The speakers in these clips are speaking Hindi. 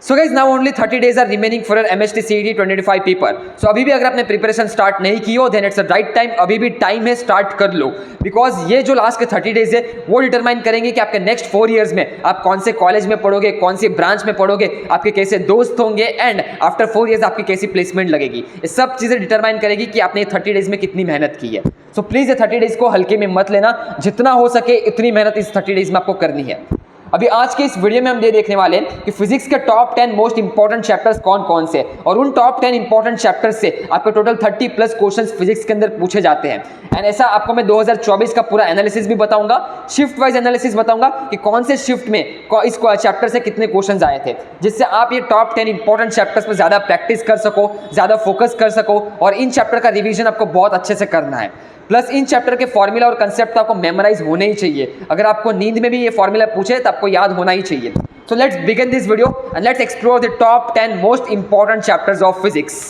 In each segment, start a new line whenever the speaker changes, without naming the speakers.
So guys now only 30 days are remaining for MHT CET 2025 paper. So अभी भी अगर आपने प्रिपरेशन स्टार्ट नहीं की हो then it's a right time, अभी भी टाइम है, स्टार्ट कर लो। बिकॉज ये जो लास्ट के 30 days है वो डिटरमाइन करेंगे कि आपके नेक्स्ट 4 years में आप कौन से कॉलेज में पढ़ोगे, कौन सी ब्रांच में पढ़ोगे, आपके कैसे दोस्त होंगे एंड आफ्टर 4 years आपकी कैसी प्लेसमेंट लगेगी। ये सब चीज़ें डिटरमाइन करेगी कि आपने 30 days में कितनी मेहनत की है। सो प्लीज़ ये 30 days को हल्के में मत लेना, जितना हो सके इतनी मेहनत इस 30 days में आपको करनी है। अभी आज के इस वीडियो में हम ये देखने वाले हैं कि फिजिक्स के टॉप 10 मोस्ट इंपॉर्टेंट चैप्टर्स कौन कौन से और उन टॉप 10 इंपॉर्टेंट चैप्टर्स से आपके टोटल 30+ क्वेश्चंस फिजिक्स के अंदर पूछे जाते हैं। एंड ऐसा आपको मैं 2024 का पूरा एनालिसिस भी बताऊंगा, शिफ्ट वाइज एनालिसिस बताऊंगा कि कौन से शिफ्ट में इस चैप्टर से कितने क्वेश्चंस आए थे, जिससे आप ये टॉप 10 इंपॉर्टेंट चैप्टर्स पर ज़्यादा प्रैक्टिस कर सको, ज़्यादा फोकस कर सको और इन चैप्टर का रिविजन आपको बहुत अच्छे से करना है। प्लस इन चैप्टर के फॉर्मूला और कंसेप्ट तो आपको मेमोराइज होने ही चाहिए। अगर आपको नींद में भी ये फॉर्मूला पूछे तो आपको याद होना ही चाहिए। So let's begin this video and let's explore the top 10 most important chapters of physics.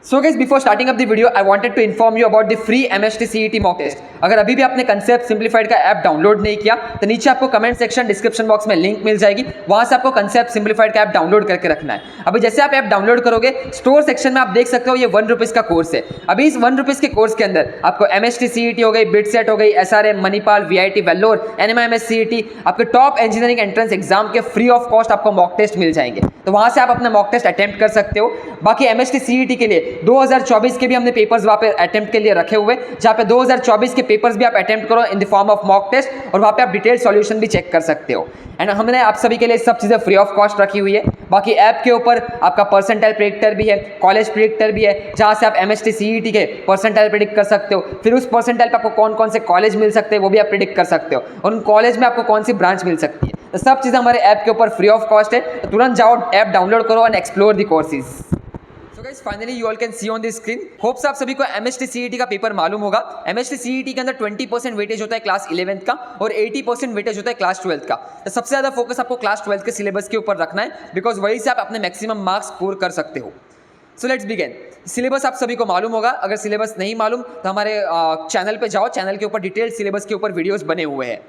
So guys before starting of the video I wanted to inform you about the free MHT CET mock test. अगर अभी भी आपने कंसेप्ट सिंप्लीफाइड का ऐप डाउनलोड नहीं किया तो नीचे आपको कमेंट सेक्शन डिस्क्रिप्शन बॉक्स में लिंक मिल जाएगी, वहां से आपको कंसेप्ट सिंप्लीफाइड का ऐप डाउनलोड करके रखना है। अभी जैसे आप ऐप डाउनलोड करोगे स्टोर सेक्शन में आप देख सकते हो ये 1 रुपीज़ का कोर्स है। अभी इस 1 रुपीज़ के कोर्स के अंदर आपको MHT CET हो गई, बिटसेट हो गई, SRM, Manipal, VIT, Vellore, NMIMS CET, आपके टॉप इंजीनियरिंग एंट्रेंस एग्जाम के फ्री ऑफ कॉस्ट आपको मॉक टेस्ट मिल जाएंगे, तो वहां से आप अपना मॉक टेस्ट अटेम्प्ट कर सकते हो। बाकी MHT CET के लिए 2024 के भी हमने पेपर्स वहाँ पे अटेम्प्ट के लिए रखे हुए, जहाँ पे 2024 के पेपर्स भी आप अटेम्प्ट करो in the form of mock test और वहाँ पे आप डिटेल सॉल्यूशन भी चेक कर सकते हो। एंड हमने आप सभी के लिए सब चीज़ें फ्री ऑफ कॉस्ट रखी हुई है। बाकी ऐप के ऊपर आपका परसेंटाइल प्रेडिक्टर भी है, कॉलेज प्रेडिक्टर भी है, जहाँ से आप MHT CET के परसेंटाइल प्रेडिक्ट कर सकते हो। फिर उस परसेंटाइल पर आपको कौन कौन से कॉलेज मिल सकते हैं वो भी आप प्रेडिक्ट कर सकते हो और उन कॉलेज में आपको कौन सी ब्रांच मिल सकती है। तो सब चीज़ें हमारे ऐप के ऊपर फ्री ऑफ कॉस्ट है, तो तुरंत जाओ ऐप डाउनलोड करो and explore the courses. So guys, finally you all can see on the screen. Hopes आप सभी को MHT CET का पेपर मालूम होगा। MHT CET के अंदर 20% वेटेज होता है क्लास 11th का और 80% वेटेज होता है क्लास 12th का। तो सबसे ज़्यादा फोकस आपको क्लास 12th के सिलेबस के ऊपर रखना है, बिकॉज वहीं से आप अपने मैक्सिमम मार्क्स स्कोर कर सकते हो। सो लेट्स बिगिन। सिलेबस आप सभी को मालूम होगा, अगर सिलेबस नहीं मालूम तो हमारे चैनल पे जाओ, चैनल के ऊपर डिटेल सिलेबस के ऊपर वीडियोस बने हुए हैं।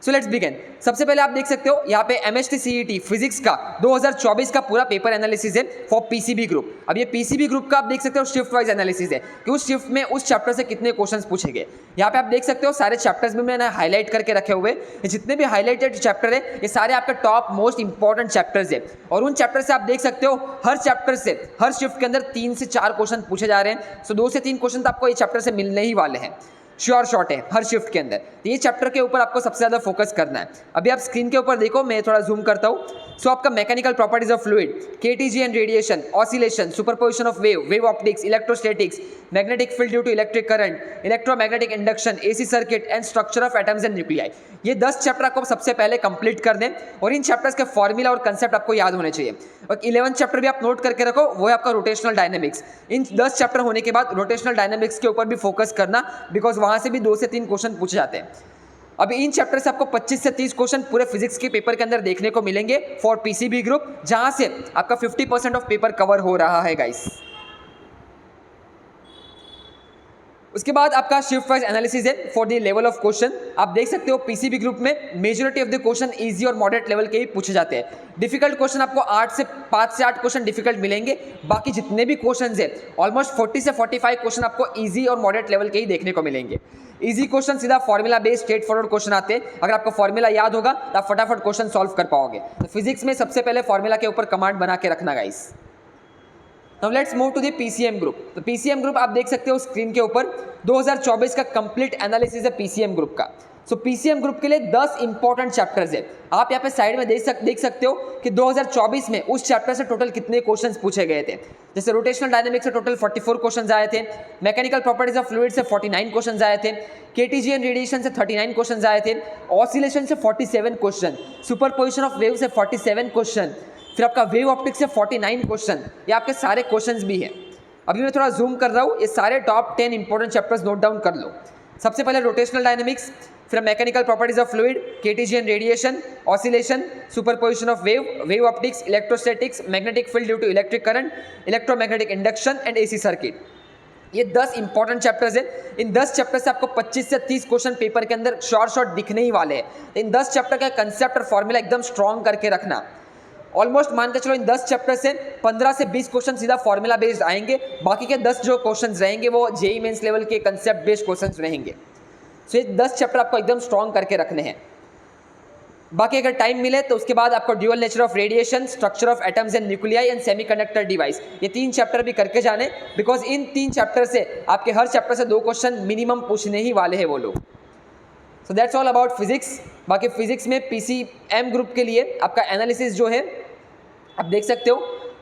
सो लेट्स बिगिन। सबसे पहले आप देख सकते हो यहाँ पे MHT CET फिजिक्स का 2024 का पूरा पेपर एनालिसिस है फॉर PCB ग्रुप। अब ये PCB ग्रुप का आप देख सकते हो शिफ्ट वाइज एनालिसिस है कि उस शिफ्ट में उस चैप्टर से कितने क्वेश्चंस पूछे गए। यहाँ पे आप देख सकते हो सारे चैप्टर्स में मैंने हाईलाइट करके रखे हुए, ये जितने भी हाईलाइटेड चैप्टर है ये सारे आपके टॉप मोस्ट इंपॉर्टेंट चैप्टर्स है और उन चैप्टर से आप देख सकते हो हर चैप्टर से हर शिफ्ट के अंदर 3 से 4 क्वेश्चन पूछे जा रहे हैं। सो 2 से 3 क्वेश्चन तो आपको ये चैप्टर से मिलने ही वाले हैं, श्योर शॉट है हर शिफ्ट के अंदर। तो ये चैप्टर के ऊपर आपको सबसे ज़्यादा फोकस करना है। अभी आप स्क्रीन के ऊपर देखो, मैं थोड़ा जूम करता हूँ। सो आपका mechanical properties of fluid, KTG and radiation, oscillation, superposition of wave, wave optics, electrostatics, magnetic field due to electric current, electromagnetic induction, AC circuit and structure of atoms and nuclei, ये 10 चैप्टर आपको सबसे पहले कंप्लीट कर दें और इन चैप्टर्स के फॉर्मूला और कंसेप्ट आपको याद होने चाहिए। और 11th चैप्टर भी आप नोट करके रखो, वो है आपका रोटेशनल डायनेमिक्स। इन 10 चैप्टर होने के बाद रोटेशनल डायनेमिक्स के ऊपर भी फोकस करना, बिकॉज वहाँ से भी 2 से 3 क्वेश्चन पूछे जाते हैं। अभी इन चैप्टर से आपको 25 से 30 क्वेश्चन पूरे फिजिक्स के पेपर के अंदर देखने को मिलेंगे फॉर PCB ग्रुप, जहाँ से आपका 50% ऑफ पेपर कवर हो रहा है गाइस। उसके बाद आपका शिफ्ट वाइज एनालिसिस है for the level of question. आप देख सकते हो PCB ग्रुप में majority of the question easy और मॉडरेट लेवल के ही पूछे जाते हैं। डिफिकल्ट क्वेश्चन आपको 5 से 8 क्वेश्चन डिफिकल्ट मिलेंगे, बाकी जितने भी क्वेश्चन है ऑलमोस्ट 40 से 45 क्वेश्चन आपको इजी और मॉडरेट लेवल के ही देखने को मिलेंगे। इजी क्वेश्चन सीधा formula based straight forward question आते हैं, अगर आपको फॉर्मूला याद होगा तो आप फटाफट क्वेश्चन सॉल्व कर पाओगे। तो फिजिक्स में सबसे पहले फॉर्मूला के ऊपर कमांड बना के रखना guys. Now let's move to the PCM group. तो PCM ग्रुप आप देख सकते हो स्क्रीन के ऊपर 2024 का कंप्लीट एनालिसिस है PCM ग्रुप का। सो PCM ग्रुप के लिए 10 इंपॉर्टेंट चैप्टर्स है। आप यहाँ पे साइड में देख सकते हो कि 2024 में उस चैप्टर से टोटल कितने क्वेश्चंस पूछे गए थे। जैसे रोटेशनल डायनेमिक्स से टोटल 44 क्वेश्चंस आए थे, मैकेनिकल प्रॉपर्टीज ऑफ फ्लूइड से 49 क्वेश्चंस आए थे, KTG एंड रेडिएशन से 39 क्वेश्चंस आए थे, ऑसिलेशन से 47 क्वेश्चन, सुपरपोजिशन ऑफ वेव से 47 क्वेश्चन, फिर आपका वेव ऑप्टिक्स से 49 क्वेश्चन, ये आपके सारे क्वेश्चंस भी हैं। अभी मैं थोड़ा जूम कर रहा हूँ, ये सारे top 10 important chapters note down कर लो। सबसे पहले रोटेशनल डायनेमिक्स, फिर mechanical properties of fluid, KTG and radiation, oscillation, superposition of wave, wave optics, electrostatics, magnetic field due to electric current, electromagnetic induction and AC circuit, ये 10 इंपॉर्टेंट चैप्टर्स हैं। इन 10 चैप्टर से आपको 25 से 30 क्वेश्चन पेपर के अंदर शॉर्ट दिखने ही वाले हैं। इन 10 चैप्टर का कंसेप्ट और फॉर्मूला एकदम स्ट्रॉन्ग करके रखना। ऑलमोस्ट मान के चलो इन 10 चैप्टर से 15 से 20 क्वेश्चन सीधा फॉर्मूला बेस्ड आएंगे, बाकी के 10 जो क्वेश्चन रहेंगे वो जेईई मेंस लेवल के कंसेप्ट बेस्ड क्वेश्चन रहेंगे। सो ये 10 चैप्टर आपको एकदम स्ट्रॉन्ग करके रखने हैं। बाकी अगर टाइम मिले तो उसके बाद आपको dual nature of radiation, structure of atoms and nuclei and semiconductor device, ये 3 चैप्टर भी करके जाने, बिकॉज इन 3 चैप्टर से आपके हर चैप्टर से 2 क्वेश्चन मिनिमम पूछने ही वाले हैं वो लोग। So that's all about physics. बाकी फिजिक्स में पीसीएम ग्रुप के लिए आपका एनालिसिस जो है आप देख सकते हो।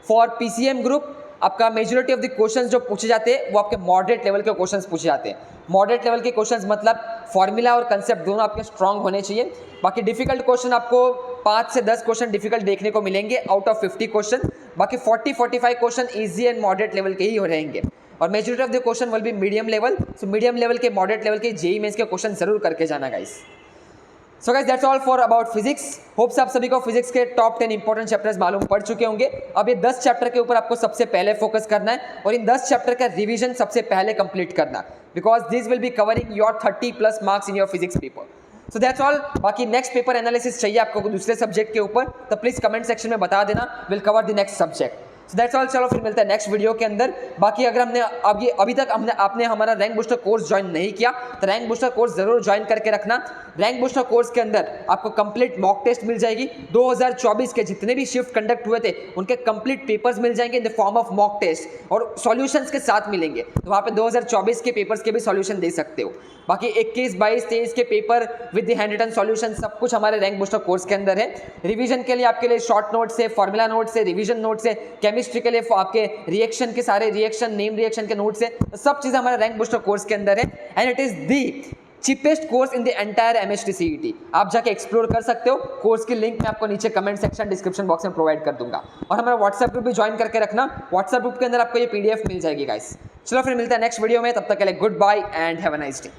फॉर पीसीएम ग्रुप आपका मेजॉरिटी ऑफ द क्वेश्चंस जो पूछे जाते हैं वो आपके मॉडरेट लेवल के क्वेश्चंस पूछे जाते हैं। मॉडरेट लेवल के क्वेश्चंस मतलब फॉर्मूला और कंसेप्ट दोनों आपके स्ट्रांग होने चाहिए। बाकी डिफिकल्ट क्वेश्चन आपको 5 से 10 क्वेश्चन डिफिकल्ट देखने को मिलेंगे आउट ऑफ 50 क्वेश्चन। बाकी 40-45 question easy and moderate level के ही हो रहेंगे और majority of the question will be medium level. So medium level के, मॉडरेट लेवल के जेईई मेंस के क्वेश्चन जरूर करके जाना guys. So guys that's all for about physics. Hopes आप सभी को फिजिक्स के टॉप 10 इंपॉर्टेंट चैप्टर्स मालूम पड़ चुके होंगे। अब ये 10 चैप्टर के ऊपर आपको सबसे पहले फोकस करना है और इन 10 चैप्टर का रिवीजन सबसे पहले कंप्लीट करना, because this will be covering your 30+ marks in your physics paper. So that's all. बाकी नेक्स्ट पेपर एनालिसिस चाहिए आपको दूसरे सब्जेक्ट के ऊपर तो प्लीज कमेंट सेक्शन में बता देना, will cover the next subject. So that's all. चलो फिर मिलता है नेक्स्ट वीडियो के अंदर। बाकी अगर अभी तक आपने हमारा रैंक बूस्टर कोर्स ज्वाइन नहीं किया तो रैंक बूस्टर कोर्स जरूर ज्वाइन करके रखना। रैंक बूस्टर कोर्स के अंदर आपको कंप्लीट मॉक टेस्ट मिल जाएगी। 2024 के जितने भी शिफ्ट कंडक्ट हुए थे उनके कंप्लीट पेपर्स मिल जाएंगे in the form of mock test और सॉल्यूशंस के साथ मिलेंगे, तो वहाँ पे 2024 के पेपर्स के भी सॉल्यूशन दे सकते हो। बाकी 21, 22, 23 के paper with the hand written solution सब कुछ हमारे रैंक बूस्टर कोर्स के अंदर है। रिवीजन के लिए आपके लिए शॉर्ट नोट्स है, फॉर्मूला नोट्स है, रिवीजन नोट्स है, केमिस्ट्री के लिए आपके रिएक्शन के सारे रिएक्शन, नेम रिएक्शन के नोट्स है, सब चीज़ हमारे रैंक बूस्टर कोर्स के अंदर है and it is the cheapest course in the entire MHT CET. आप जाके एक्सप्लोर कर सकते हो। कोर्स की लिंक मैं आपको नीचे कमेंट सेक्शन, डिस्क्रिप्शन बॉक्स में प्रोवाइड कर दूंगा और हमारा व्हाट्सएप ग्रुप भी ज्वाइन करके रखना। व्हाट्सएप ग्रुप के अंदर आपको ये पीडीएफ मिल जाएगी गाइस। चलो फिर मिलता है नेक्स्ट वीडियो में, तब तक के लिए goodbye and have a nice day.